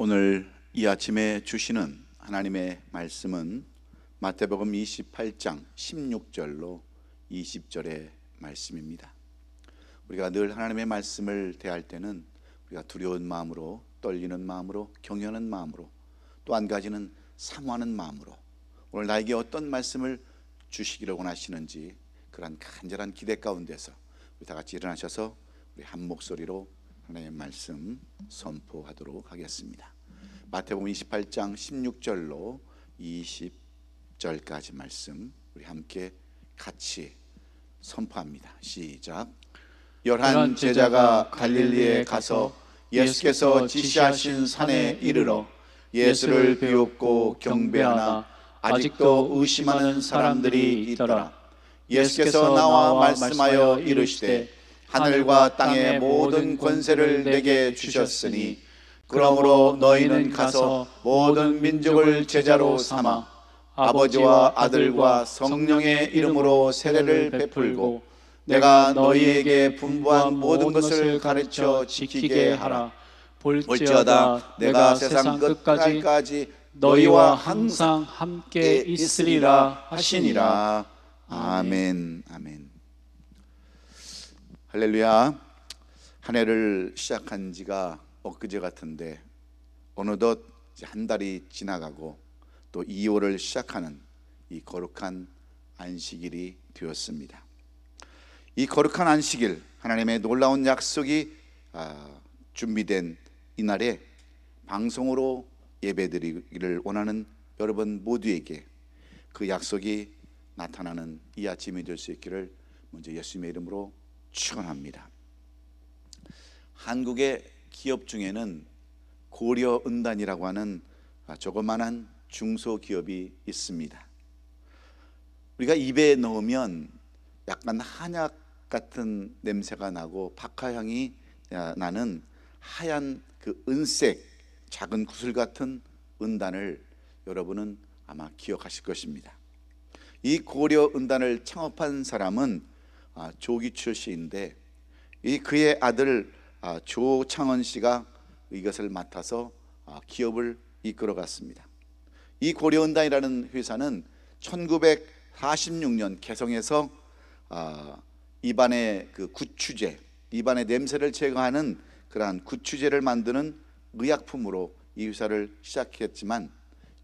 오늘 이 아침에 주시는 하나님의 말씀은 마태복음 28장 16절로 20절의 말씀입니다. 우리가 늘 하나님의 말씀을 대할 때는 우리가 두려운 마음으로, 떨리는 마음으로, 경외하는 마음으로, 또 한 가지는 사모하는 마음으로 오늘 나에게 어떤 말씀을 주시기를 원하시는지 그런 간절한 기대 가운데서 우리 다 같이 일어나셔서 우리 한 목소리로 하나님의 말씀 선포하도록 하겠습니다. 마태복음 28장 16절로 20절까지 말씀 우리 함께 같이 선포합니다. 시작. 열한 제자가 갈릴리에 가서 예수께서 지시하신 산에 이르러 예수를 비웃고 경배하나 아직도 의심하는 사람들이 있더라. 예수께서 나와 말씀하여 이르시되 하늘과 땅의 모든 권세를 내게 주셨으니 그러므로 너희는 가서 모든 민족을 제자로 삼아 아버지와 아들과 성령의 이름으로 세례를 베풀고 내가 너희에게 분부한 모든 것을 가르쳐 지키게 하라. 볼지어다 내가 세상 끝까지 너희와 항상 함께 있으리라 하시니라. 아멘. 아멘. 할렐루야. 한 해를 시작한 지가 엊그제 같은데 어느덧 한 달이 지나가고 또 2월을 시작하는 이 거룩한 안식일이 되었습니다. 이 거룩한 안식일, 하나님의 놀라운 약속이 준비된 이날에 방송으로 예배드리기를 원하는 여러분 모두에게 그 약속이 나타나는 이 아침이 될 수 있기를 먼저 예수님의 이름으로 축원합니다. 한국의 기업 중에는 고려은단이라고 하는 조그만한 중소기업이 있습니다. 우리가 입에 넣으면 약간 한약 같은 냄새가 나고 박하향이 나는 하얀 그 은색 작은 구슬 같은 은단을 여러분은 아마 기억하실 것입니다. 이 고려은단을 창업한 사람은 조기철 씨인데 그의 아들 조창원 씨가 이것을 맡아서 기업을 이끌어갔습니다. 이 고려은단이라는 회사는 1946년 개성에서 입안의 그 구취제, 입안의 냄새를 제거하는 그러한 구취제를 만드는 의약품으로 이 회사를 시작했지만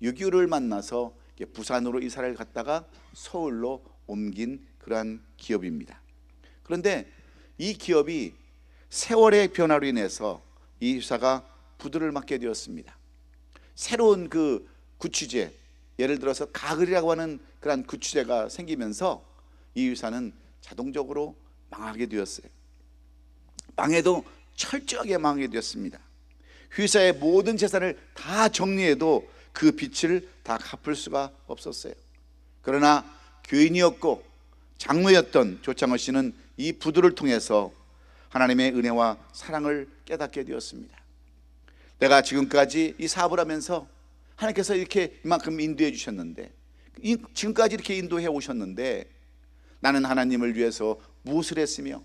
6.25를 만나서 부산으로 이사를 갔다가 서울로 옮긴 그러한 기업입니다. 그런데 이 기업이 세월의 변화로 인해서 이 회사가 부도를 맞게 되었습니다. 새로운 그 구취제, 예를 들어서 가글이라고 하는 그런 구취제가 생기면서 이 회사는 자동적으로 망하게 되었어요. 망해도 철저하게 망하게 되었습니다. 회사의 모든 재산을 다 정리해도 그 빚을 다 갚을 수가 없었어요. 그러나 교인이었고 장로였던 조창호 씨는 이 부도를 통해서 하나님의 은혜와 사랑을 깨닫게 되었습니다. 내가 지금까지 이 사업을 하면서 하나님께서 이렇게 이만큼 인도해 주셨는데, 지금까지 이렇게 인도해 오셨는데 나는 하나님을 위해서 무엇을 했으며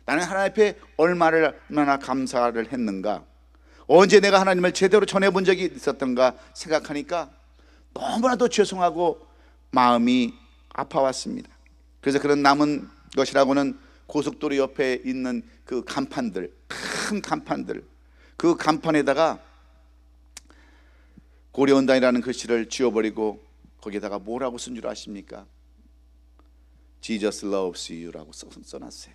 나는 하나님 앞에 얼마나 감사를 했는가, 언제 내가 하나님을 제대로 전해본 적이 있었던가 생각하니까 너무나도 죄송하고 마음이 아파왔습니다. 그래서 그런 남은 것이라고는 고속도로 옆에 있는 그 간판들, 큰 간판들, 그 간판에다가 고려은단이라는 글씨를 지워버리고 거기에다가 뭐라고 쓴 줄 아십니까? Jesus loves you라고 써놨어요.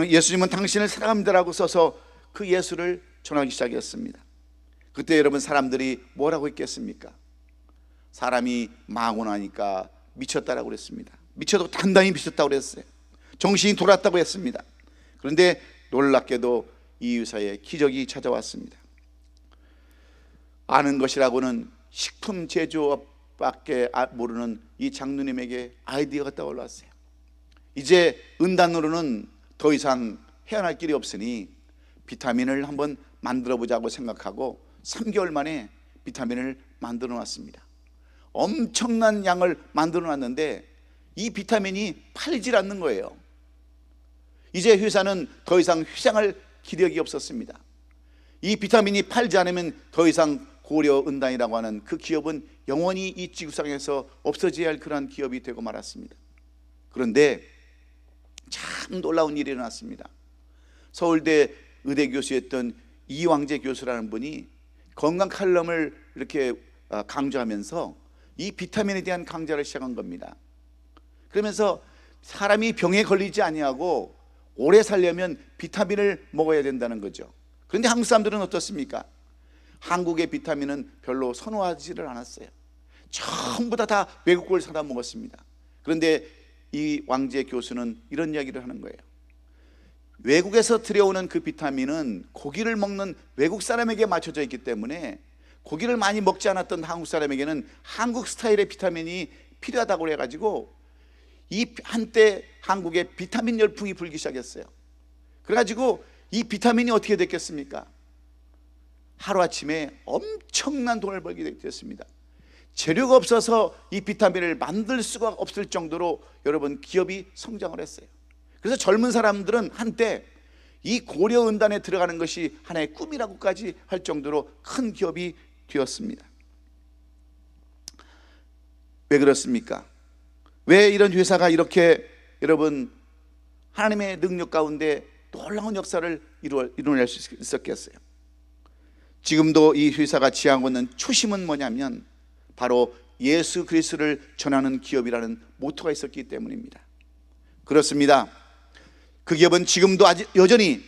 예수님은 당신을 사랑합니다라고 써서 그 예수를 전하기 시작했습니다. 그때 여러분 사람들이 뭐라고 했겠습니까? 사람이 망하고 나니까 미쳤다라고 그랬습니다. 미쳐도 단단히 미쳤다고 그랬어요. 정신이 돌았다고 했습니다. 그런데 놀랍게도 이 의사의 기적이 찾아왔습니다. 아는 것이라고는 식품 제조업밖에 모르는 이 장로님에게 아이디어가 떠올랐어요. 이제 은단으로는 더 이상 헤어날 길이 없으니 비타민을 한번 만들어 보자고 생각하고 3개월 만에 비타민을 만들어 놨습니다. 엄청난 양을 만들어 놨는데 이 비타민이 팔리질 않는 거예요. 이제 회사는 더 이상 휘장할 기력이 없었습니다. 이 비타민이 팔지 않으면 더 이상 고려은단이라고 하는 그 기업은 영원히 이 지구상에서 없어져야 할 그러한 기업이 되고 말았습니다. 그런데 참 놀라운 일이 일어났습니다. 서울대 의대 교수였던 이왕재 교수라는 분이 건강 칼럼을 이렇게 강조하면서 이 비타민에 대한 강좌를 시작한 겁니다. 그러면서 사람이 병에 걸리지 아니하고 오래 살려면 비타민을 먹어야 된다는 거죠. 그런데 한국 사람들은 어떻습니까? 한국의 비타민은 별로 선호하지를 않았어요. 전부 다 외국 걸 사다 먹었습니다. 그런데 이 왕재 교수는 이런 이야기를 하는 거예요. 외국에서 들여오는 그 비타민은 고기를 먹는 외국 사람에게 맞춰져 있기 때문에 고기를 많이 먹지 않았던 한국 사람에게는 한국 스타일의 비타민이 필요하다고 해가지고 이 한때 한국에 비타민 열풍이 불기 시작했어요. 그래가지고 이 비타민이 어떻게 됐겠습니까? 하루아침에 엄청난 돈을 벌게 됐습니다. 재료가 없어서 이 비타민을 만들 수가 없을 정도로 여러분 기업이 성장을 했어요. 그래서 젊은 사람들은 한때 이 고려은단에 들어가는 것이 하나의 꿈이라고까지 할 정도로 큰 기업이 되었습니다. 왜 그렇습니까? 왜 이런 회사가 이렇게 여러분 하나님의 능력 가운데 놀라운 역사를 이루어낼 수 있었겠어요? 지금도 이 회사가 지향하고 있는 초심은 뭐냐면 바로 예수 그리스도를 전하는 기업이라는 모토가 있었기 때문입니다. 그렇습니다. 그 기업은 지금도 아직 여전히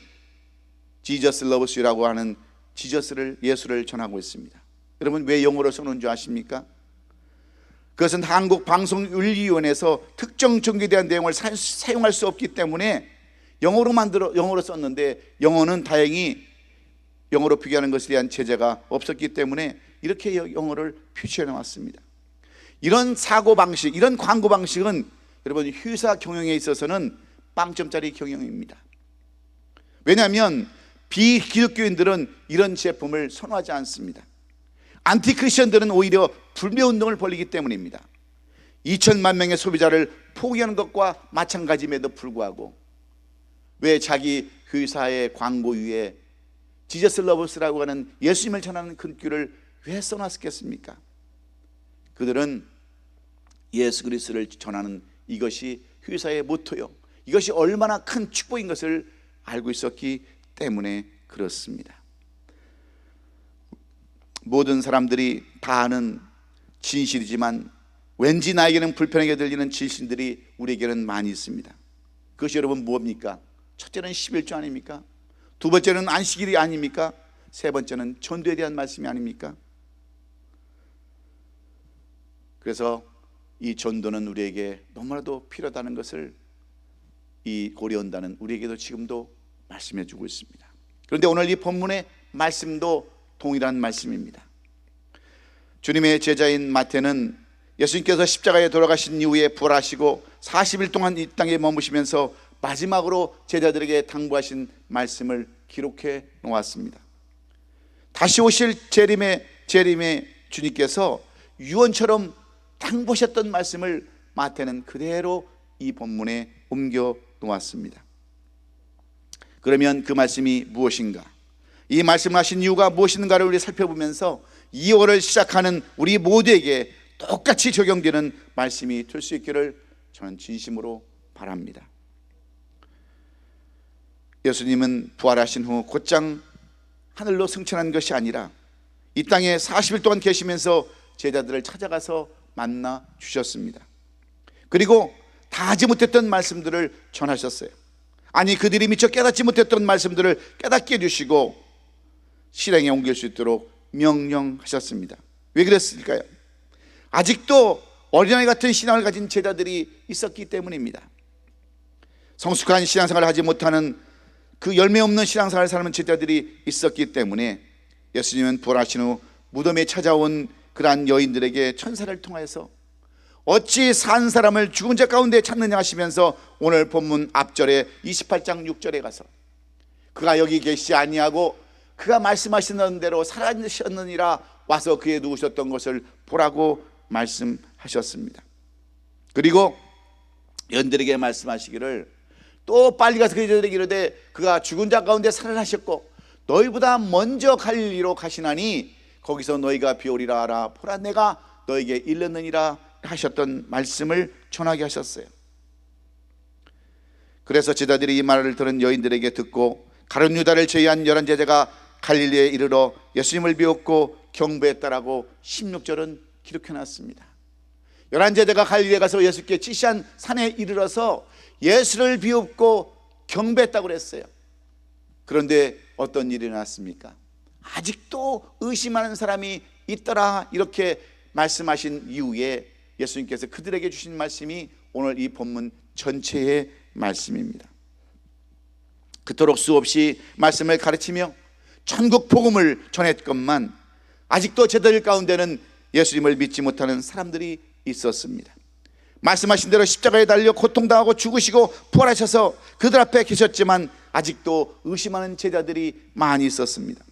Jesus loves you라고 하는 지저스를, 예수를 전하고 있습니다. 여러분 왜 영어로 써놓은 줄 아십니까? 그것은 한국방송윤리위원회에서 특정 종교에 대한 내용을 사용할 수 없기 때문에 영어로 썼는데, 영어는 다행히 영어로 표기하는 것에 대한 제재가 없었기 때문에 이렇게 영어를 표시해 놨습니다. 이런 사고방식, 이런 광고 방식은 여러분 회사 경영에 있어서는 빵점짜리 경영입니다. 왜냐하면 비기독교인들은 이런 제품을 선호하지 않습니다. 안티크리스천들은 오히려 불매운동을 벌이기 때문입니다. 2천만 명의 소비자를 포기하는 것과 마찬가지임에도 불구하고 왜 자기 회사의 광고 위에 지저스 러버스라고 하는 예수님을 전하는 글귀를 왜 써놨겠습니까? 그들은 예수 그리스도를 전하는 이것이 회사의 모토요, 이것이 얼마나 큰 축복인 것을 알고 있었기 때문에 그렇습니다. 모든 사람들이 다 아는 진실이지만 왠지 나에게는 불편하게 들리는 진실들이 우리에게는 많이 있습니다. 그것이 여러분 무엇입니까? 첫째는 11조 아닙니까? 두 번째는 안식일이 아닙니까? 세 번째는 전도에 대한 말씀이 아닙니까? 그래서 이 전도는 우리에게 너무나도 필요하다는 것을 이 고려온다는 우리에게도 지금도 말씀해 주고 있습니다. 그런데 오늘 이 본문의 말씀도 동일한 말씀입니다. 주님의 제자인 마태는 예수님께서 십자가에 돌아가신 이후에 부활하시고 40일 동안 이 땅에 머무시면서 마지막으로 제자들에게 당부하신 말씀을 기록해 놓았습니다. 다시 오실 재림의 주님께서 유언처럼 당부하셨던 말씀을 마태는 그대로 이 본문에 옮겨 놓았습니다. 그러면 그 말씀이 무엇인가? 이 말씀을 하신 이유가 무엇인가를 우리 살펴보면서 2월을 시작하는 우리 모두에게 똑같이 적용되는 말씀이 될 수 있기를 저는 진심으로 바랍니다. 예수님은 부활하신 후 곧장 하늘로 승천한 것이 아니라 이 땅에 40일 동안 계시면서 제자들을 찾아가서 만나 주셨습니다. 그리고 다 하지 못했던 말씀들을 전하셨어요. 아니 그들이 미처 깨닫지 못했던 말씀들을 깨닫게 해주시고 실행에 옮길 수 있도록 명령하셨습니다. 왜 그랬을까요? 아직도 어린아이 같은 신앙을 가진 제자들이 있었기 때문입니다. 성숙한 신앙생활을 하지 못하는 그 열매 없는 신앙생활을 사는 제자들이 있었기 때문에 예수님은 부활하신 후 무덤에 찾아온 그러한 여인들에게 천사를 통해서 어찌 산 사람을 죽은 자 가운데 찾느냐 하시면서 오늘 본문 앞절에 28장 6절에 가서 그가 여기 계시지 아니하고 그가 말씀하시는 대로 살아계셨느니라 와서 그에 누우셨던 것을 보라고 말씀하셨습니다. 그리고 여인들에게 말씀하시기를 또 빨리 가서 그 제자들에게 이르되 그가 죽은 자 가운데 살아나셨고 너희보다 먼저 갈릴리로 가시나니 거기서 너희가 비오리라 하라. 보라, 내가 너에게 일렀느니라 하셨던 말씀을 전하게 하셨어요. 그래서 제자들이 이 말을 들은 여인들에게 듣고 가룟 유다를 제외한 11 제자가 갈릴리에 이르러 예수님을 비웃고 경배했다라고 16절은 기록해놨습니다. 11 제자가 갈릴리에 가서 예수께 지시한 산에 이르러서 예수를 비웃고 경배했다고 그랬어요. 그런데 어떤 일이 일어났습니까? 아직도 의심하는 사람이 있더라, 이렇게 말씀하신 이후에 예수님께서 그들에게 주신 말씀이 오늘 이 본문 전체의 말씀입니다. 그토록 수없이 말씀을 가르치며 천국 복음을 전했건만 아직도 제자들 가운데는 예수님을 믿지 못하는 사람들이 있었습니다. 말씀하신 대로 십자가에 달려 고통당하고 죽으시고 부활하셔서 그들 앞에 계셨지만 아직도 의심하는 제자들이 많이 있었습니다.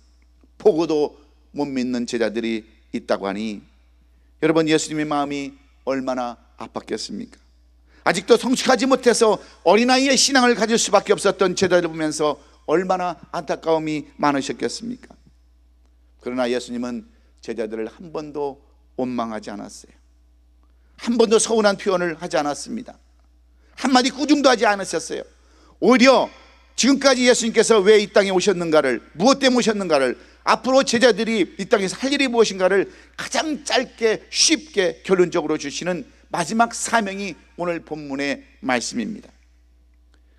보고도 못 믿는 제자들이 있다고 하니 여러분, 예수님의 마음이 얼마나 아팠겠습니까? 아직도 성숙하지 못해서 어린아이의 신앙을 가질 수밖에 없었던 제자들을 보면서 얼마나 안타까움이 많으셨겠습니까? 그러나 예수님은 제자들을 한 번도 원망하지 않았어요. 한 번도 서운한 표현을 하지 않았습니다. 한마디 꾸중도 하지 않으셨어요. 오히려 지금까지 예수님께서 왜 이 땅에 오셨는가를, 무엇 때문에 오셨는가를, 앞으로 제자들이 이 땅에서 할 일이 무엇인가를 가장 짧게 쉽게 결론적으로 주시는 마지막 사명이 오늘 본문의 말씀입니다.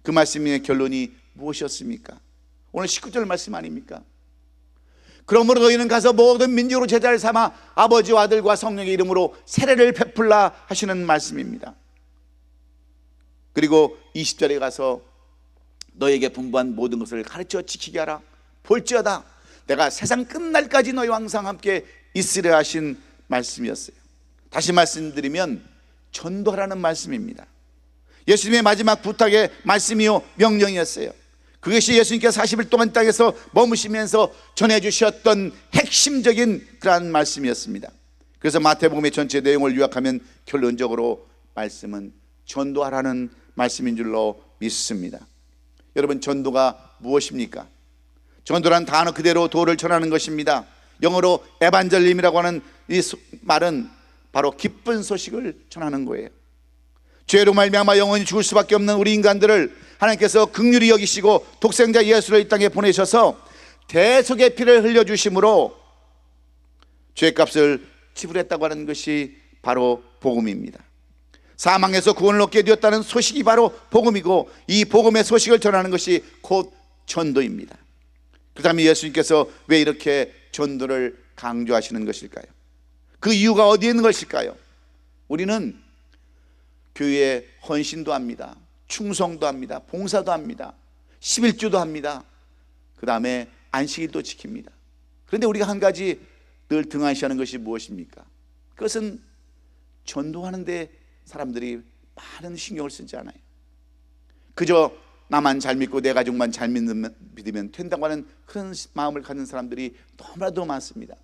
그 말씀의 결론이 무엇이었습니까? 오늘 19절 말씀 아닙니까? 그러므로 너희는 가서 모든 민족으로 제자를 삼아 아버지와 아들과 성령의 이름으로 세례를 베풀라 하시는 말씀입니다. 그리고 20절에 가서 너희에게 분부한 모든 것을 가르쳐 지키게 하라. 볼지어다 내가 세상 끝날까지 너희와 항상 함께 있으려 하신 말씀이었어요. 다시 말씀드리면 전도하라는 말씀입니다. 예수님의 마지막 부탁의 말씀이요 명령이었어요. 그것이 예수님께서 40일 동안 땅에서 머무시면서 전해주셨던 핵심적인 그러한 말씀이었습니다. 그래서 마태복음의 전체 내용을 요약하면 결론적으로 말씀은 전도하라는 말씀인 줄로 믿습니다. 여러분, 전도가 무엇입니까? 전도란 단어 그대로 도를 전하는 것입니다. 영어로 에반젤림이라고 하는 이 말은 바로 기쁜 소식을 전하는 거예요. 죄로 말미암아 영원히 죽을 수밖에 없는 우리 인간들을 하나님께서 긍휼히 여기시고 독생자 예수를 이 땅에 보내셔서 대속의 피를 흘려주심으로 죄값을 지불했다고 하는 것이 바로 복음입니다. 사망에서 구원을 얻게 되었다는 소식이 바로 복음이고, 이 복음의 소식을 전하는 것이 곧 전도입니다. 그 다음에 예수님께서 왜 이렇게 전도를 강조하시는 것일까요? 그 이유가 어디에 있는 것일까요? 우리는 교회에 헌신도 합니다. 충성도 합니다. 봉사도 합니다. 11조도 합니다. 그 다음에 안식일도 지킵니다. 그런데 우리가 한 가지 늘 등한시하는 것이 무엇입니까? 그것은 전도하는 데 사람들이 많은 신경을 쓰지 않아요. 그저 나만 잘 믿고 내 가족만 잘 믿으면 된다고 하는 그런 마음을 갖는 사람들이 너무나도 많습니다.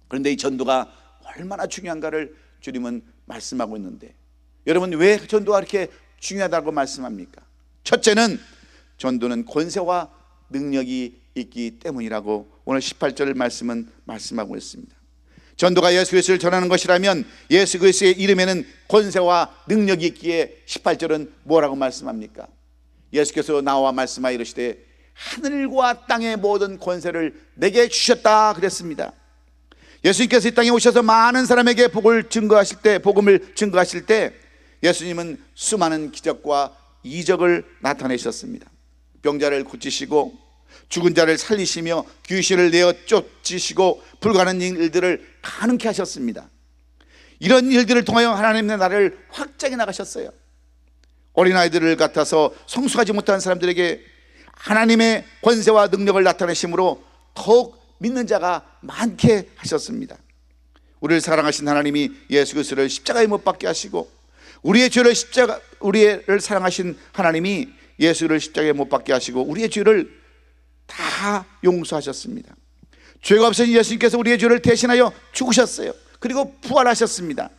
그런데 이 전도가 얼마나 중요한가를 주님은 말씀하고 있는데, 여러분, 왜 전도가 이렇게 중요하다고 말씀합니까? 첫째는 전도는 권세와 능력이 있기 때문이라고 오늘 18절 말씀은 말씀하고 있습니다. 전도가 예수 그리스도를 전하는 것이라면 예수 그리스도의 이름에는 권세와 능력이 있기에 18절은 뭐라고 말씀합니까? 예수께서 나와 말씀하여 이르시되 하늘과 땅의 모든 권세를 내게 주셨다 그랬습니다. 예수님께서 이 땅에 오셔서 많은 사람에게 복음을 증거하실 때 예수님은 수많은 기적과 이적을 나타내셨습니다. 병자를 고치시고 죽은 자를 살리시며 귀신을 내어 쫓으시고 불가능한 일들을 가능케 하셨습니다. 이런 일들을 통하여 하나님의 나라를 확장해 나가셨어요. 어린아이들을 같아서 성숙하지 못한 사람들에게 하나님의 권세와 능력을 나타내심으로 더욱 믿는 자가 많게 하셨습니다. 우리를 사랑하신 하나님이 예수 그리스도를 십자가에 못 박게 하시고, 우리를 사랑하신 하나님이 예수를 십자가에 못 박게 하시고 우리의 죄를 다 용서하셨습니다. 죄가 없으신 예수님께서 우리의 죄를 대신하여 죽으셨어요. 그리고 부활하셨습니다.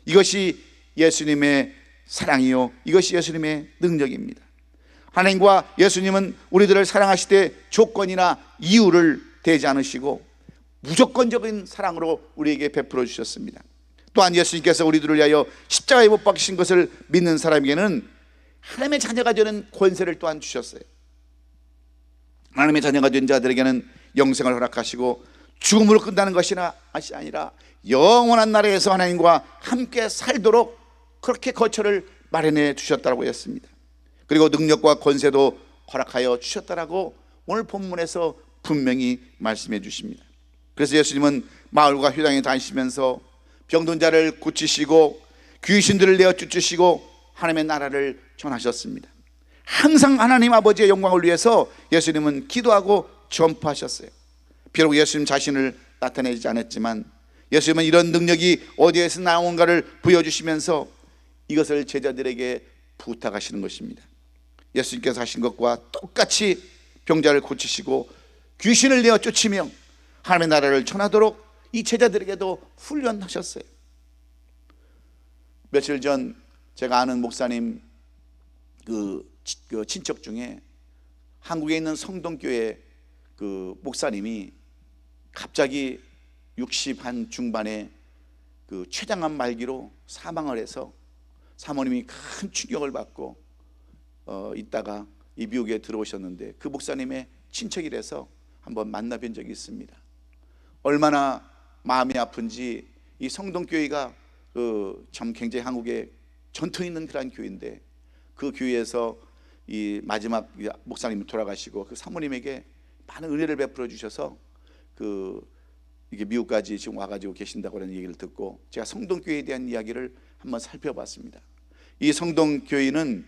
이것이 예수님의 사랑이요, 이것이 예수님의 능력입니다. 하나님과 예수님은 우리들을 사랑하실 때 조건이나 이유를 대지 않으시고 무조건적인 사랑으로 우리에게 베풀어 주셨습니다. 또한 예수님께서 우리들을 위하여 십자가에 못 박히신 것을 믿는 사람에게는 하나님의 자녀가 되는 권세를 또한 주셨어요. 하나님의 자녀가 된 자들에게는 영생을 허락하시고 죽음으로 끝나는 것이 아니라 영원한 나라에서 하나님과 함께 살도록 그렇게 거처를 마련해 주셨다고 했습니다. 그리고 능력과 권세도 허락하여 주셨다라고 오늘 본문에서 분명히 말씀해 주십니다. 그래서 예수님은 마을과 회당에 다니시면서 병든 자를 고치시고 귀신들을 내어 쫓으시고 하나님의 나라를 전하셨습니다. 항상 하나님 아버지의 영광을 위해서 예수님은 기도하고 전파하셨어요. 비록 예수님 자신을 나타내지 않았지만 예수님은 이런 능력이 어디에서 나온가를 보여주시면서 이것을 제자들에게 부탁하시는 것입니다. 예수님께서 하신 것과 똑같이 병자를 고치시고 귀신을 내어 쫓으며 하나님의 나라를 전하도록 이 제자들에게도 훈련하셨어요. 며칠 전 제가 아는 목사님 그 친척 중에 한국에 있는 성동교회 그 목사님이 갑자기 60 한 중반에 그 췌장암 말기로 사망을 해서 사모님이 큰 충격을 받고 있다가 이 미국에 들어오셨는데 그 목사님의 친척이라서 한번 만나뵌 적이 있습니다. 얼마나 마음이 아픈지 이 성동교회가 참 굉장히 한국에 전통 있는 그런 교회인데 그 교회에서 이 마지막 목사님이 돌아가시고 그 사모님에게 많은 은혜를 베풀어 주셔서 이게 미국까지 지금 와가지고 계신다고 하는 얘기를 듣고 제가 성동교회에 대한 이야기를 한번 살펴봤습니다. 이 성동교회는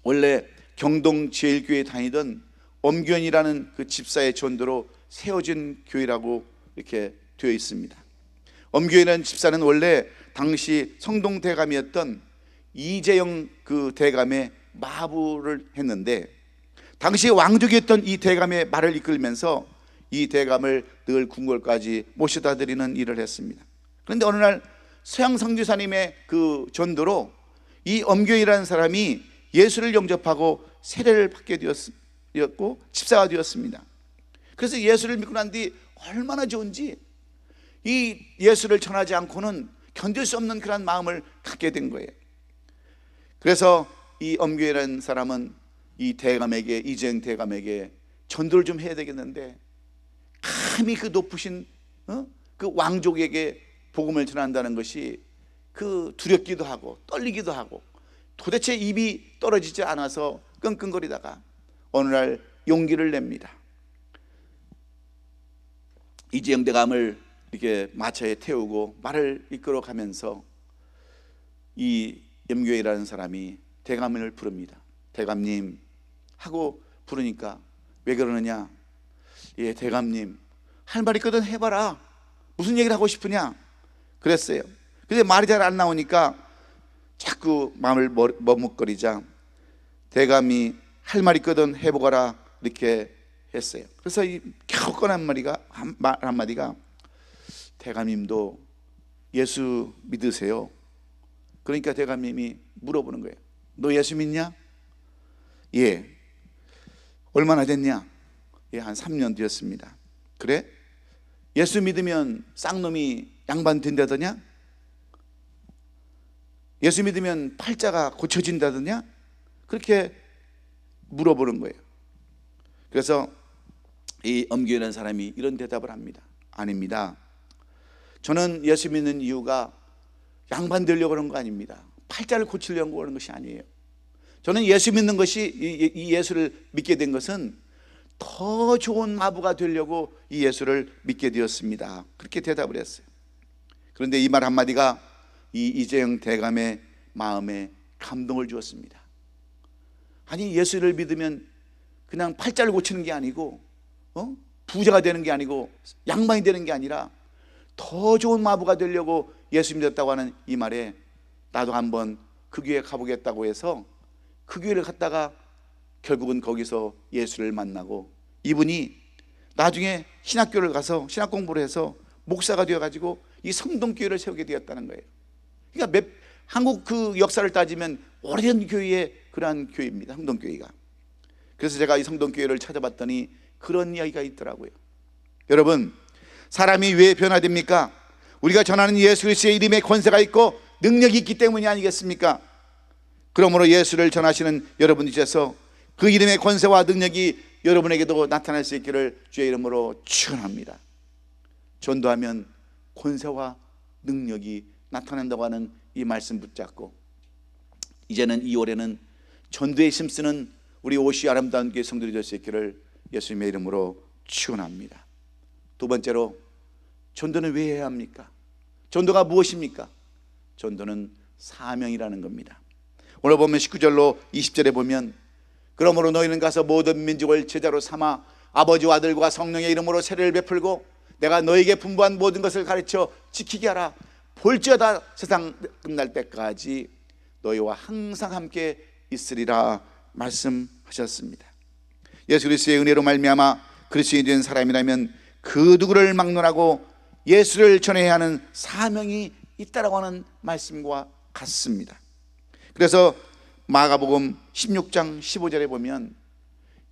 원래 경동제일교회에 다니던 엄교현이라는 그 집사의 전도로 세워진 교회라고 이렇게 되어 있습니다. 엄교현이라는 집사는 원래 당시 성동대감이었던 이재영 그 대감의 마부를 했는데 당시 왕족이었던 이 대감의 말을 이끌면서 이 대감을 늘 궁궐까지 모셔다 드리는 일을 했습니다. 그런데 어느 날 서양 성교사님의 그 전도로 이 엄교현이라는 사람이 예수를 영접하고 세례를 받게 되었고 집사가 되었습니다. 그래서 예수를 믿고 난 뒤 얼마나 좋은지 이 예수를 전하지 않고는 견딜 수 없는 그런 마음을 갖게 된 거예요. 그래서 이 엄교회라는 사람은 이 대감에게, 이재영 대감에게 전도를 좀 해야 되겠는데 감히 그 높으신 그 왕족에게 복음을 전한다는 것이 그 두렵기도 하고 떨리기도 하고 도대체 입이 떨어지지 않아서 끙끙거리다가 어느 날 용기를 냅니다. 이재영 대감을 이렇게 마차에 태우고 말을 이끌어 가면서 이 염교회라는 사람이 대감을 부릅니다. 대감님 하고 부르니까 왜 그러느냐? 예, 대감님 할 말 있거든 해봐라. 무슨 얘기를 하고 싶으냐? 그랬어요. 근데 말이 잘 안 나오니까 자꾸 마음을 머뭇거리자 대감이 할 말 있거든 해보거라 이렇게 했어요. 그래서 이 겨우 꺼낸 말이가 한마디가 대감님도 예수 믿으세요? 그러니까 대감님이 물어보는 거예요. 너 예수 믿냐? 예. 얼마나 됐냐? 예, 한 3년 되었습니다. 그래? 예수 믿으면 쌍놈이 양반 된다더냐? 예수 믿으면 팔자가 고쳐진다더냐? 그렇게 물어보는 거예요. 그래서 이 엄교라는 사람이 이런 대답을 합니다. 아닙니다. 저는 예수 믿는 이유가 양반 되려고 그런 거 아닙니다. 팔자를 고치려고 하는 것이 아니에요. 저는 예수 믿는 것이 이 예수를 믿게 된 것은 더 좋은 마부가 되려고 이 예수를 믿게 되었습니다. 그렇게 대답을 했어요. 그런데 이 말 한마디가 이 이재영 대감의 마음에 감동을 주었습니다. 아니 예수를 믿으면 그냥 팔자를 고치는 게 아니고 부자가 되는 게 아니고 양반이 되는 게 아니라 더 좋은 마부가 되려고 예수 믿었다고 하는 이 말에 나도 한번 그 교회 가보겠다고 해서 그 교회를 갔다가 결국은 거기서 예수를 만나고 이분이 나중에 신학교를 가서 신학 공부를 해서 목사가 되어가지고 이 성동교회를 세우게 되었다는 거예요. 그러니까 한국 그 역사를 따지면 오래된 교회의 그러한 교회입니다. 성동교회가. 그래서 제가 이 성동교회를 찾아봤더니 그런 이야기가 있더라고요. 여러분, 사람이 왜 변화됩니까? 우리가 전하는 예수 그리스도의 이름에 권세가 있고 능력이 있기 때문이 아니겠습니까? 그러므로 예수를 전하시는 여러분께서 그 이름의 권세와 능력이 여러분에게도 나타날 수 있기를 주의 이름으로 축원합니다. 전도하면 권세와 능력이 나타난다고 하는 이 말씀 붙잡고, 이제는 2월에는 전도에 힘쓰는 우리 오시 아름다운 교회 성도들이 될 수 있기를 예수님의 이름으로 축원합니다. 두 번째로, 전도는 왜 해야 합니까? 전도가 무엇입니까? 전도는 사명이라는 겁니다. 오늘 보면 19절로 20절에 보면, 그러므로 너희는 가서 모든 민족을 제자로 삼아 아버지와 아들과 성령의 이름으로 세례를 베풀고 내가 너희에게 분부한 모든 것을 가르쳐 지키게 하라. 볼지어다 세상 끝날 때까지 너희와 항상 함께 있으리라 말씀하셨습니다. 예수 그리스도의 은혜로 말미암아 그리스도인이 된 사람이라면 그 누구를 막론하고 예수를 전해야 하는 사명이 있다라고 하는 말씀과 같습니다. 그래서 마가복음 16장 15절에 보면,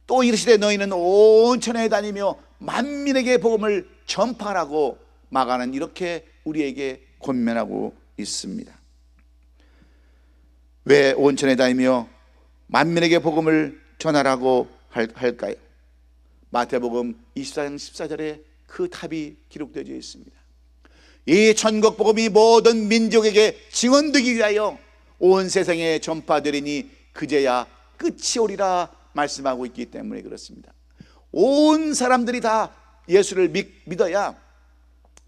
또 이르시되 너희는 온 천하에 다니며 만민에게 복음을 전파하라고 마가는 이렇게 우리에게 권면하고 있습니다. 왜 온 천하에 다니며 만민에게 복음을 전하라고 할까요? 마태복음 24장 14절에 그 답이 기록되어 있습니다. 이 천국 복음이 모든 민족에게 증언되기 위하여 온 세상에 전파되리니 그제야 끝이 오리라 말씀하고 있기 때문에 그렇습니다. 온 사람들이 다 예수를 믿어야,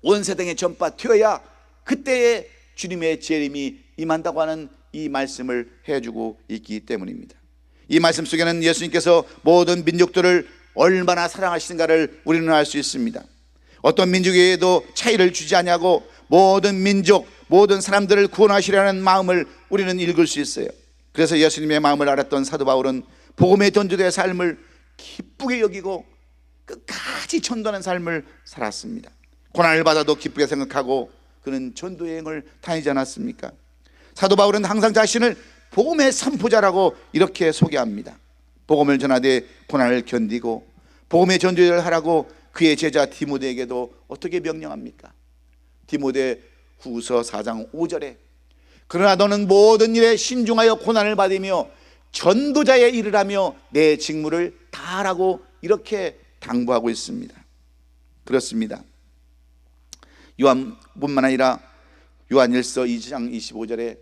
온 세상에 전파되어야 그때에 주님의 재림이 임한다고 하는 이 말씀을 해주고 있기 때문입니다. 이 말씀 속에는 예수님께서 모든 민족들을 얼마나 사랑하시는가를 우리는 알 수 있습니다. 어떤 민족에게도 차이를 주지 않냐고 모든 민족, 모든 사람들을 구원하시려는 마음을 우리는 읽을 수 있어요. 그래서 예수님의 마음을 알았던 사도 바울은 복음의 전도자의 삶을 기쁘게 여기고 끝까지 전도하는 삶을 살았습니다. 고난을 받아도 기쁘게 생각하고 그는 전도 여행을 다니지 않았습니까? 사도 바울은 항상 자신을 복음의 선포자라고 이렇게 소개합니다. 복음을 전하되 고난을 견디고 복음의 전도를 하라고 그의 제자 디모데에게도 어떻게 명령합니까? 디모데 후서 4장 5절에 그러나 너는 모든 일에 신중하여 고난을 받으며 전도자의 일을 하며 내 직무를 다하라고 이렇게 당부하고 있습니다. 그렇습니다. 요한뿐만 아니라 요한일서 2장 25절에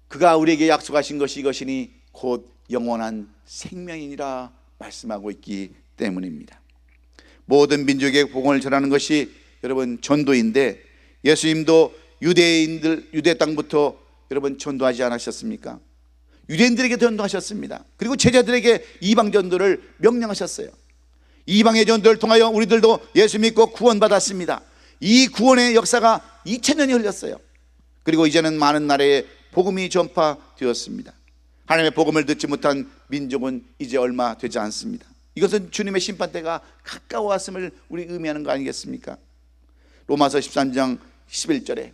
그가 우리에게 약속하신 것이 이것이니 곧 영원한 생명이니라 말씀하고 있기 때문입니다. 모든 민족에게 복음을 전하는 것이 여러분 전도인데, 예수님도 유대 땅부터 여러분 전도하지 않으셨습니까? 유대인들에게 전도하셨습니다. 그리고 제자들에게 이방 전도를 명령하셨어요. 이방의 전도를 통하여 우리들도 예수 믿고 구원받았습니다. 이 구원의 역사가 2000년이 흘렸어요. 그리고 이제는 많은 나라에 복음이 전파되었습니다. 하나님의 복음을 듣지 못한 민족은 이제 얼마 되지 않습니다. 이것은 주님의 심판대가 가까워왔음을 우리 의미하는 거 아니겠습니까? 로마서 13장 11절에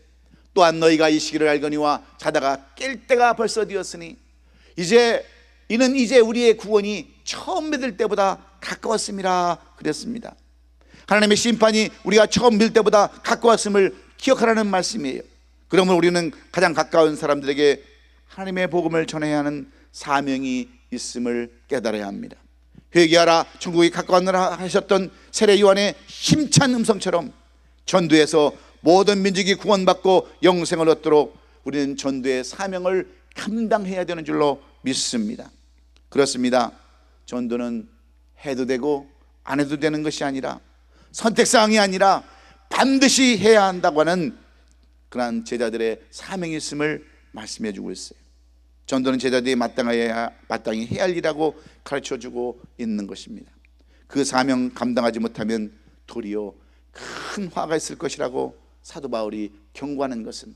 또한 너희가 이 시기를 알거니와 자다가 깰 때가 벌써 되었으니 이는 이제 우리의 구원이 처음 믿을 때보다 가까웠음이라 그랬습니다. 하나님의 심판이 우리가 처음 믿을 때보다 가까웠음을 기억하라는 말씀이에요. 그러면 우리는 가장 가까운 사람들에게 하나님의 복음을 전해야 하는 사명이 있음을 깨달아야 합니다. 회개하라 천국이 가까웠느라 하셨던 세례 요한의 힘찬 음성처럼 전도해서 모든 민족이 구원받고 영생을 얻도록 우리는 전도의 사명을 감당해야 되는 줄로 믿습니다. 그렇습니다. 전도는 해도 되고 안 해도 되는 것이 아니라 선택사항이 아니라 반드시 해야 한다고 하는 그러한 제자들의 사명이 있음을 말씀해 주고 있어요. 전도는 제자들이 마땅히 해야 할 일이라고 가르쳐주고 있는 것입니다. 그 사명 감당하지 못하면 도리어 큰 화가 있을 것이라고 사도 바울이 경고하는 것은,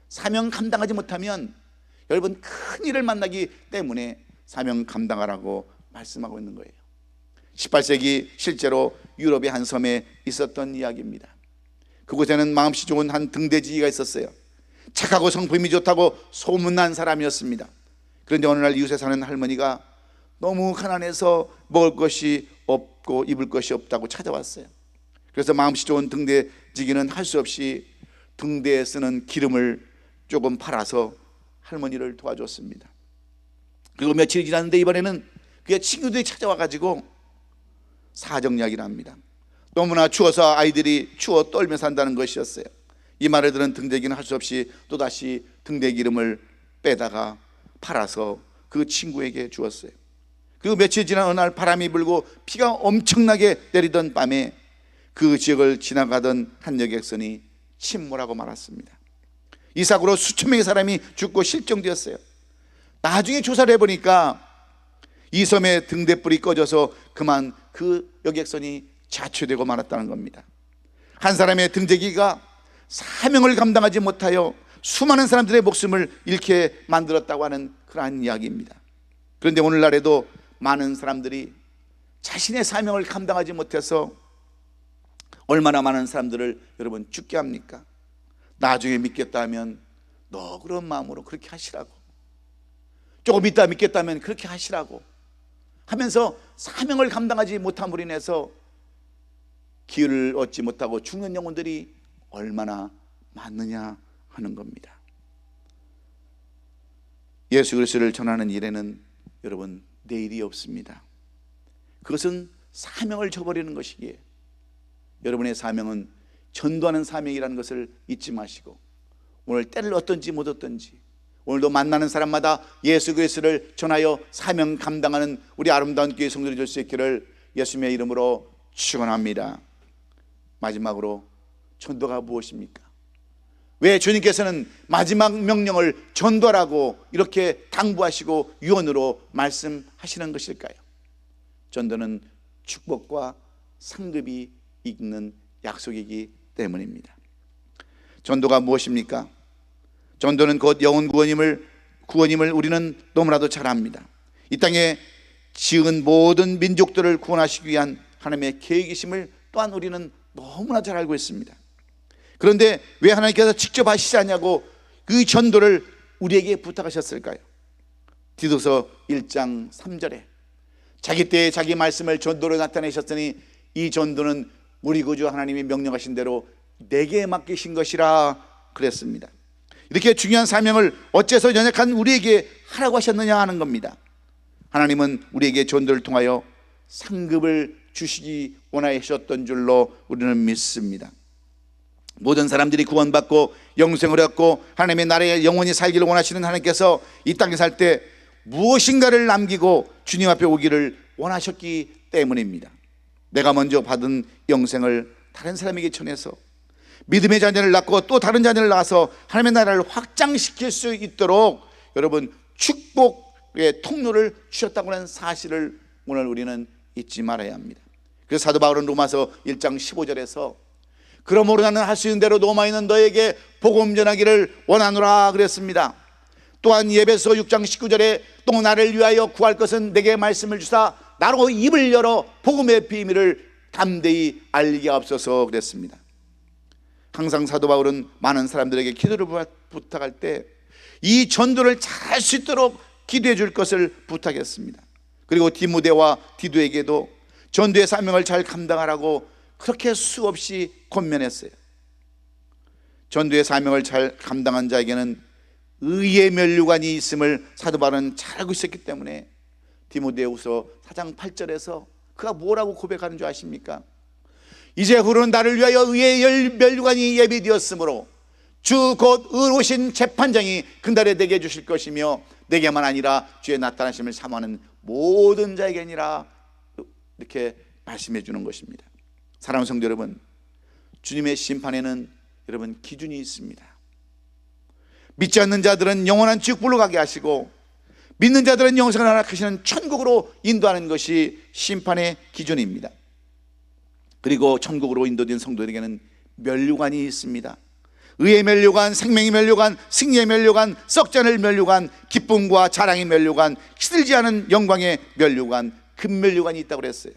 사명 감당하지 못하면 여러분 큰 일을 만나기 때문에 사명 감당하라고 말씀하고 있는 거예요. 18세기 실제로 유럽의 한 섬에 있었던 이야기입니다. 그곳에는 마음씨 좋은 한 등대지기가 있었어요. 착하고 성품이 좋다고 소문난 사람이었습니다. 그런데 어느 날 이웃에 사는 할머니가 너무 가난해서 먹을 것이 없고 입을 것이 없다고 찾아왔어요. 그래서 마음씨 좋은 등대지기는 할 수 없이 등대에 쓰는 기름을 조금 팔아서 할머니를 도와줬습니다. 그리고 며칠이 지났는데 이번에는 그의 친구들이 찾아와가지고 사정 이야기를 합니다. 너무나 추워서 아이들이 추워 떨며 산다는 것이었어요. 이 말을 들은 등대기는 할 수 없이 또다시 등대 기름을 빼다가 팔아서 그 친구에게 주었어요. 그리고 며칠 지난 어느 날 바람이 불고 비가 엄청나게 내리던 밤에 그 지역을 지나가던 한 여객선이 침몰하고 말았습니다. 이 사고로 수천 명의 사람이 죽고 실종되었어요. 나중에 조사를 해보니까 이 섬에 등대불이 꺼져서 그만 그 여객선이 자초되고 말았다는 겁니다. 한 사람의 등대기가 사명을 감당하지 못하여 수많은 사람들의 목숨을 잃게 만들었다고 하는 그러한 이야기입니다. 그런데 오늘날에도 많은 사람들이 자신의 사명을 감당하지 못해서 얼마나 많은 사람들을 여러분 죽게 합니까? 나중에 믿겠다 하면 너 그런 마음으로 그렇게 하시라고, 조금 있다 믿겠다면 그렇게 하시라고 하면서 사명을 감당하지 못함으로 인해서 기회를 얻지 못하고 죽는 영혼들이 얼마나 많느냐 하는 겁니다. 예수 그리스도를 전하는 일에는 여러분 내일이 없습니다. 그것은 사명을 저버리는 것이기에 여러분의 사명은 전도하는 사명이라는 것을 잊지 마시고, 오늘 때를 어떤지 못 어떤지 오늘도 만나는 사람마다 예수 그리스도를 전하여 사명 감당하는 우리 아름다운 교회 성도들이 될 수 있기를 예수님의 이름으로 축원합니다. 마지막으로 전도가 무엇입니까? 왜 주님께서는 마지막 명령을 전도라고 이렇게 당부하시고 유언으로 말씀하시는 것일까요? 전도는 축복과 상급이 있는 약속이기 때문입니다. 전도가 무엇입니까? 전도는 곧 영혼 구원임을 우리는 너무나도 잘 압니다. 이 땅에 지은 모든 민족들을 구원하시기 위한 하나님의 계획이심을 또한 우리는 너무나 잘 알고 있습니다. 그런데 왜 하나님께서 직접 하시지 않냐고 그 전도를 우리에게 부탁하셨을까요? 디도서 1장 3절에 자기 때에 자기 말씀을 전도로 나타내셨으니 이 전도는 우리 구주 하나님이 명령하신 대로 내게 맡기신 것이라 그랬습니다. 이렇게 중요한 사명을 어째서 연약한 우리에게 하라고 하셨느냐 하는 겁니다. 하나님은 우리에게 전도를 통하여 상급을 주시기 원하셨던 줄로 우리는 믿습니다. 모든 사람들이 구원받고 영생을 얻고 하나님의 나라에 영원히 살기를 원하시는 하나님께서 이 땅에 살 때 무엇인가를 남기고 주님 앞에 오기를 원하셨기 때문입니다. 내가 먼저 받은 영생을 다른 사람에게 전해서 믿음의 자녀를 낳고 또 다른 자녀를 낳아서 하나님의 나라를 확장시킬 수 있도록 여러분 축복의 통로를 주셨다고 하는 사실을 오늘 우리는 잊지 말아야 합니다. 그래서 사도 바울은 로마서 1장 15절에서 그러므로 나는 할 수 있는 대로 로마에 있는 너에게 복음 전하기를 원하노라 그랬습니다. 또한 에베소 6장 19절에 또 나를 위하여 구할 것은 내게 말씀을 주사 나로 입을 열어 복음의 비밀을 담대히 알게 하옵소서 그랬습니다. 항상 사도 바울은 많은 사람들에게 기도를 부탁할 때 이 전도를 잘할 수 있도록 기도해 줄 것을 부탁했습니다. 그리고 디모데와 디도에게도 전도의 사명을 잘 감당하라고 그렇게 수없이 권면했어요. 전도의 사명을 잘 감당한 자에게는 의의 면류관이 있음을 사도 바울은 잘 알고 있었기 때문에 디모데후서 4장 8절에서 그가 뭐라고 고백하는 줄 아십니까? 이제 후로는 나를 위하여 의의 면류관이 예비되었으므로 주 곧 의로우신 재판장이 그날에 내게 주실 것이며 내게만 아니라 주의 나타나심을 사모하는 모든 자에게니라 이렇게 말씀해 주는 것입니다. 사랑하는 성도 여러분, 주님의 심판에는 여러분 기준이 있습니다. 믿지 않는 자들은 영원한 지옥불로 가게 하시고 믿는 자들은 영생을 허락하시는 천국으로 인도하는 것이 심판의 기준입니다. 그리고 천국으로 인도된 성도에게는 면류관이 있습니다. 의의 면류관, 생명의 면류관, 승리의 면류관, 썩지 않을 면류관, 기쁨과 자랑의 면류관, 시들지 않은 영광의 면류관, 금면류관이 있다고 그랬어요.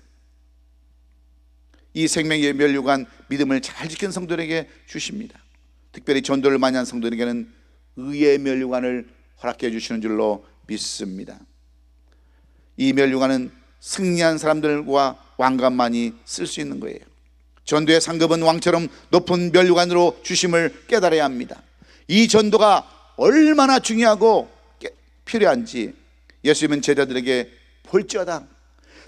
이 생명의 면류관, 믿음을 잘 지킨 성도들에게 주십니다. 특별히 전도를 많이 한 성도들에게는 의의 면류관을 허락해 주시는 줄로 믿습니다. 이 면류관은 승리한 사람들과 왕관만이 쓸 수 있는 거예요. 전도의 상급은 왕처럼 높은 면류관으로 주심을 깨달아야 합니다. 이 전도가 얼마나 중요하고 필요한지 예수님은 제자들에게 볼지어다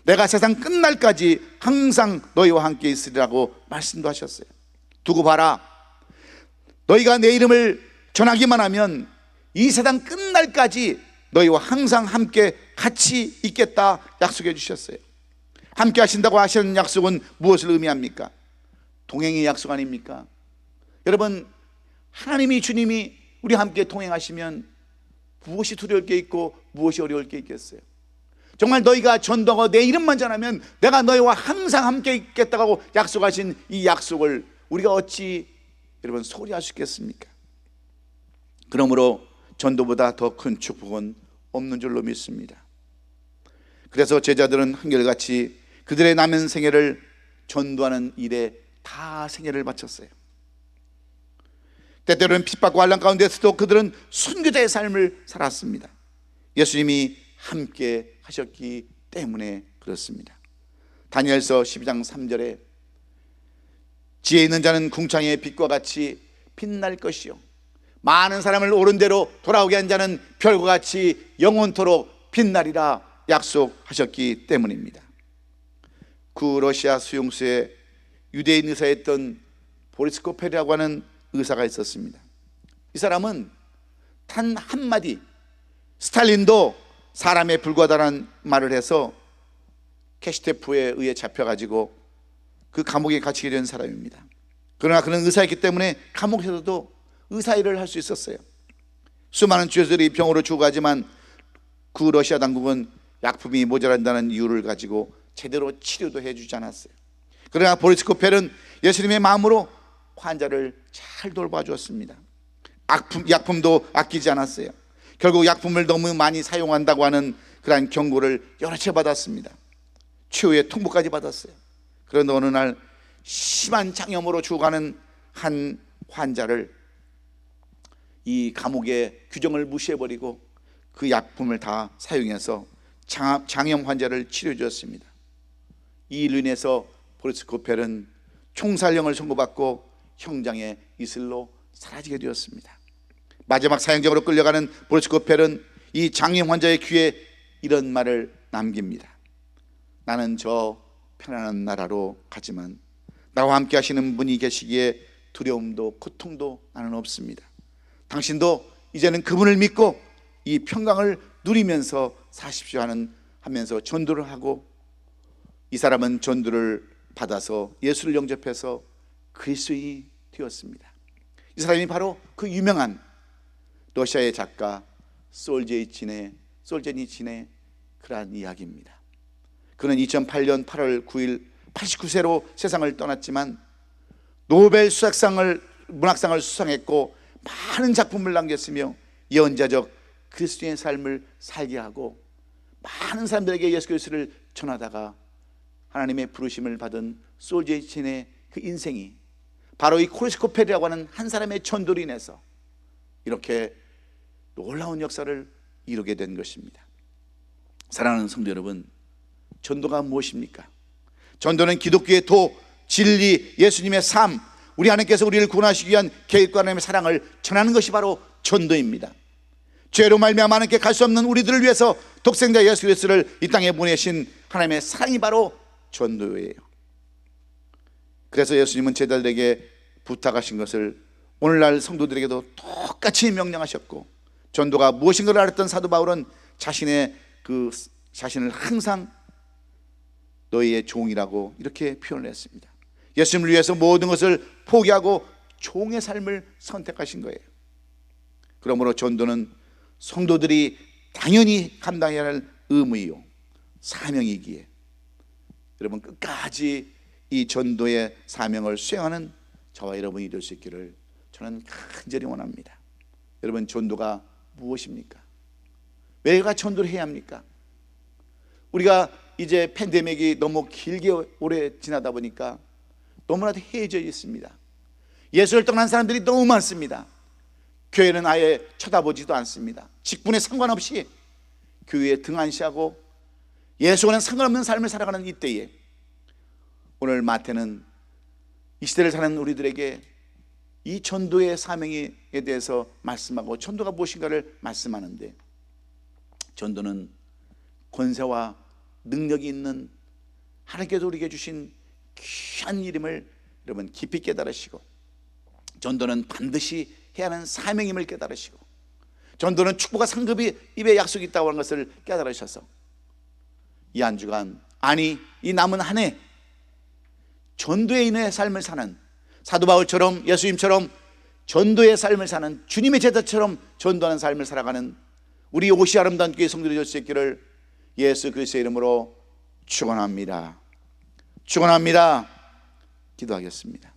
내가 세상 끝날까지 항상 너희와 함께 있으리라고 말씀도 하셨어요. 두고 봐라, 너희가 내 이름을 전하기만 하면 이 세상 끝날까지 너희와 항상 함께 같이 있겠다 약속해 주셨어요. 함께 하신다고 하시는 약속은 무엇을 의미합니까? 동행의 약속 아닙니까? 여러분, 하나님이, 주님이 우리 함께 동행하시면 무엇이 두려울 게 있고 무엇이 어려울 게 있겠어요? 정말 너희가 전도하고 내 이름만 전하면 내가 너희와 항상 함께 있겠다고 약속하신 이 약속을 우리가 어찌 여러분 소홀히 할 수 있겠습니까? 그러므로 전도보다 더 큰 축복은 없는 줄로 믿습니다. 그래서 제자들은 한결같이 그들의 남은 생애를 전도하는 일에 다 생애를 바쳤어요. 때때로는 핍박과 환난 가운데서도 그들은 순교자의 삶을 살았습니다. 예수님이 함께 하셨기 때문에 그렇습니다. 다니엘서 12장 3절에 지혜 있는 자는 궁창의 빛과 같이 빛날 것이요 많은 사람을 옳은 대로 돌아오게 한 자는 별과 같이 영원토록 빛나리라 약속하셨기 때문입니다. 구러시아 수용소에 유대인 의사였던 보리스코펠이라고 하는 의사가 있었습니다. 이 사람은 단 한마디, 스탈린도 사람에 불과하다는 말을 해서 게슈테프에 의해 잡혀가지고 그 감옥에 갇히게 된 사람입니다. 그러나 그는 의사였기 때문에 감옥에서도 의사 일을 할 수 있었어요. 수많은 죄수들이 병으로 죽어가지만 그 러시아 당국은 약품이 모자란다는 이유를 가지고 제대로 치료도 해주지 않았어요. 그러나 보리스코펠은 예수님의 마음으로 환자를 잘 돌봐주었습니다. 약품도 아끼지 않았어요. 결국 약품을 너무 많이 사용한다고 하는 그러한 경고를 여러 차례 받았습니다. 최후의 통보까지 받았어요. 그런데 어느 날 심한 장염으로 죽어가는 한 환자를 이 감옥의 규정을 무시해버리고 그 약품을 다 사용해서 장염 환자를 치료해 주었습니다. 이 일로 인해서 보리스코펠은 총살형을 선고받고 형장의 이슬로 사라지게 되었습니다. 마지막 사형장으로 끌려가는 보리스코펠은 이 장염 환자의 귀에 이런 말을 남깁니다. 나는 저 편안한 나라로 가지만 나와 함께 하시는 분이 계시기에 두려움도 고통도 나는 없습니다. 당신도 이제는 그분을 믿고 이 평강을 누리면서 사십시오 하면서 전도를 하고, 이 사람은 전도를 받아서 예수를 영접해서 그리스도인이 되었습니다. 이 사람이 바로 그 유명한 러시아의 작가 솔제니친의 그러한 이야기입니다. 그는 2008년 8월 9일 89세로 세상을 떠났지만 노벨 문학상을 수상했고 많은 작품을 남겼으며 예언자적 그리스도의 삶을 살게 하고 많은 사람들에게 예수 그리스도를 전하다가 하나님의 부르심을 받은 솔제니친의 그 인생이 바로 이 보리스코펠이라고 하는 한 사람의 전도로 인해서 이렇게 놀라운 역사를 이루게 된 것입니다. 사랑하는 성도 여러분, 전도가 무엇입니까? 전도는 기독교의 도, 진리, 예수님의 삶, 우리 하나님께서 우리를 구원하시기 위한 계획과 하나님의 사랑을 전하는 것이 바로 전도입니다. 죄로 말미암아 하나님께 갈 수 없는 우리들을 위해서 독생자 예수 그리스도를 이 땅에 보내신 하나님의 사랑이 바로 전도예요. 그래서 예수님은 제자들에게 부탁하신 것을 오늘날 성도들에게도 똑같이 명령하셨고, 전도가 무엇인가를 알았던 사도 바울은 자신을 항상 너희의 종이라고 이렇게 표현을 했습니다. 예수님을 위해서 모든 것을 포기하고 종의 삶을 선택하신 거예요. 그러므로 전도는 성도들이 당연히 감당해야 할 의무이요 사명이기에 여러분 끝까지 이 전도의 사명을 수행하는 저와 여러분이 될 수 있기를 저는 간절히 원합니다. 여러분, 전도가 무엇입니까? 왜가 전도를 해야 합니까? 우리가 이제 팬데믹이 너무 길게 오래 지나다 보니까 너무나도 해이해져 있습니다. 예수를 떠난 사람들이 너무 많습니다. 교회는 아예 쳐다보지도 않습니다. 직분에 상관없이 교회에 등한시하고 예수와는 상관없는 삶을 살아가는 이때에 오늘 마태는 이 시대를 사는 우리들에게 이 전도의 사명에 대해서 말씀하고 전도가 무엇인가를 말씀하는데, 전도는 권세와 능력이 있는 하나님께서 우리에게 주신 귀한 이름을 여러분 깊이 깨달으시고, 전도는 반드시 해야 하는 사명임을 깨달으시고, 전도는 축복과 상급이 입에 약속이 있다고 하는 것을 깨달으셔서 이 한 주간, 아니 이 남은 한 해 전도의 인의 삶을 사는, 사도 바울처럼 예수님처럼 전도의 삶을 사는, 주님의 제자처럼 전도하는 삶을 살아가는 우리 옷이 아름다운 교회 성도들이 될 수 있기를 예수 그리스도의 이름으로 축원합니다. 축원합니다. 기도하겠습니다.